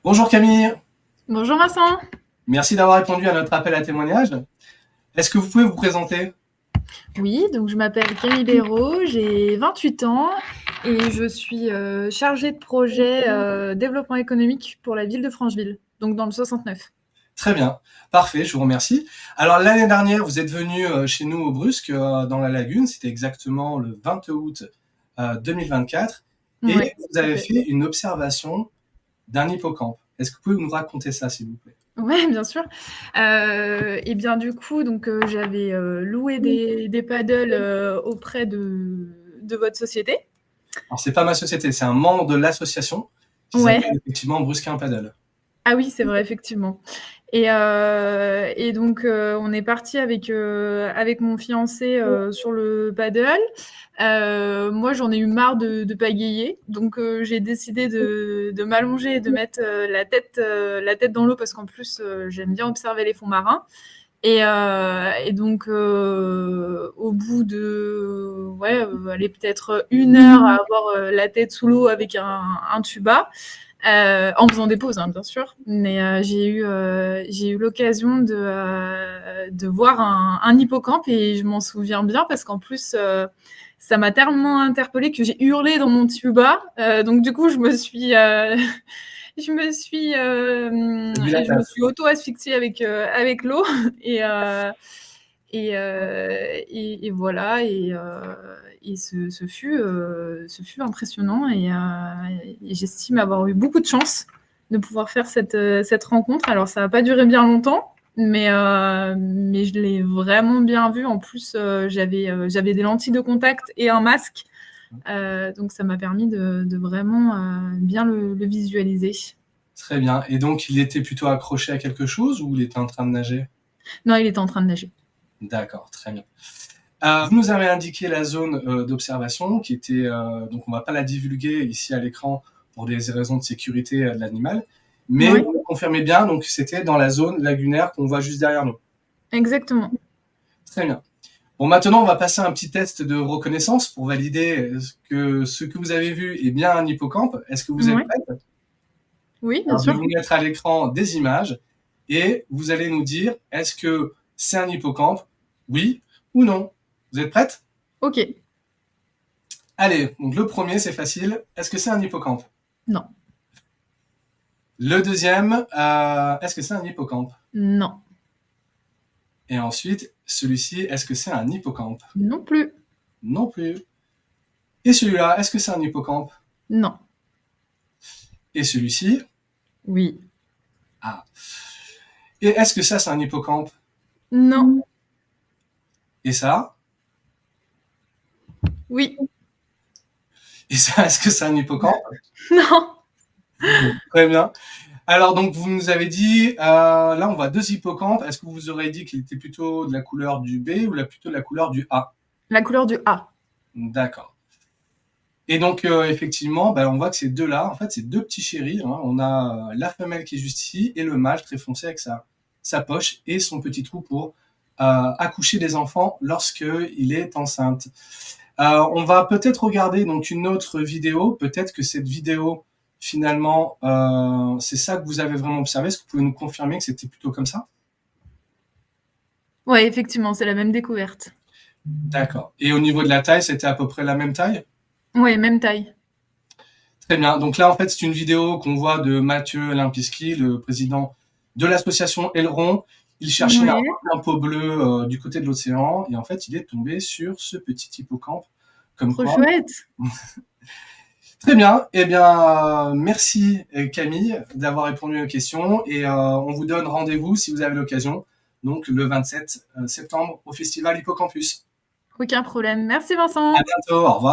Bonjour Camille, Bonjour Vincent. merci d'avoir répondu à notre appel à témoignage. Est-ce que vous pouvez vous présenter? Oui, donc je m'appelle Camille Béraud, j'ai 28 ans et je suis chargée de projet développement économique pour la ville de Francheville, donc dans le 69. Très bien, parfait, je vous remercie. Alors l'année dernière, vous êtes venu chez nous au Brusque, dans la Lagune, c'était exactement le 20 août 2024, et Ouais, vous tout à avez fait. fait une observation d'un hippocampe. Est-ce que vous pouvez nous raconter ça, s'il vous plaît? Ouais, bien sûr. Et bien du coup, donc j'avais loué des paddles auprès de votre société. Alors c'est pas ma société, c'est un membre de l'association qui Ouais. s'appelle effectivement Brusquin Paddle. Ah oui, c'est vrai, effectivement. Et donc, on est parti avec mon fiancé sur le paddle. Moi, j'en ai eu marre de pagayer, donc j'ai décidé de m'allonger et de mettre la tête dans l'eau parce qu'en plus, j'aime bien observer les fonds marins. Et donc, au bout de, ouais, allez, peut-être 1 heure à avoir la tête sous l'eau avec un tuba, en faisant des pauses, hein, bien sûr. Mais j'ai eu l'occasion de voir un hippocampe et je m'en souviens bien parce qu'en plus, ça m'a tellement interpellée que j'ai hurlé dans mon tuba. Donc du coup, Vu la je me tasse. suis auto-asphyxiée avec l'eau et, euh, et voilà. Et ce fut impressionnant et j'estime avoir eu beaucoup de chance de pouvoir faire cette rencontre. Alors, ça n'a pas duré bien longtemps, mais je l'ai vraiment bien vu. En plus, j'avais des lentilles de contact et un masque. Donc, ça m'a permis de vraiment bien le visualiser. Très bien. Et donc il était plutôt accroché à quelque chose ou il était en train de nager? Non, il était en train de nager. D'accord, très bien. Vous nous avez indiqué la zone d'observation qui était, donc on ne va pas la divulguer ici à l'écran pour des raisons de sécurité de l'animal, mais Oui, vous me confirmez bien, donc c'était dans la zone lagunaire qu'on voit juste derrière nous. exactement. Très bien. Bon, maintenant on va passer à un petit test de reconnaissance pour valider que ce que vous avez vu est bien un hippocampe. Est-ce que vous êtes Oui, prête? oui, bien Alors, je vais sûr. vous mettre à l'écran des images et vous allez nous dire est-ce que c'est un hippocampe, oui ou non. Vous êtes prête? Ok. Allez, donc le premier, c'est facile. Est-ce que c'est un hippocampe? Non. Le deuxième, est-ce que c'est un hippocampe? Non. Et ensuite, celui-ci, est-ce que c'est un hippocampe? Non plus. Non plus. Et celui-là, est-ce que c'est un hippocampe? Non. Et celui-ci, Oui. ah. Et est-ce que ça, c'est un hippocampe? Non. Et ça? Oui. Et ça, est-ce que c'est un hippocampe? Non. Très bien. Alors, donc, vous nous avez dit, là, on voit deux hippocampes. Est-ce que vous aurez dit qu'il était plutôt de la couleur du B ou plutôt de la couleur du A? La couleur du A. D'accord. Et donc, effectivement, bah, on voit que ces deux-là, en fait, c'est deux petits chéris, hein. On a la femelle qui est juste ici et le mâle très foncé avec sa poche et son petit trou pour accoucher des enfants lorsqu'il est enceinte. On va peut-être regarder donc une autre vidéo. Peut-être que cette vidéo, finalement, c'est ça que vous avez vraiment observé. Est-ce que vous pouvez nous confirmer que c'était plutôt comme ça? Ouais, effectivement, c'est la même découverte. D'accord. Et au niveau de la taille, c'était à peu près la même taille? Ouais, même taille. Très bien. Donc là, en fait, c'est une vidéo qu'on voit de Mathieu Limpiski, le président de l'association Aileron. Il cherchait Ouais, un pot bleu du côté de l'océan et en fait, il est tombé sur ce petit hippocampe. Comme trop quoi. chouette. Très bien. Eh bien, merci Camille d'avoir répondu aux questions et on vous donne rendez-vous si vous avez l'occasion. Donc le 27 septembre au festival Hippocampus. Aucun problème. Merci À Vincent. bientôt. Au revoir.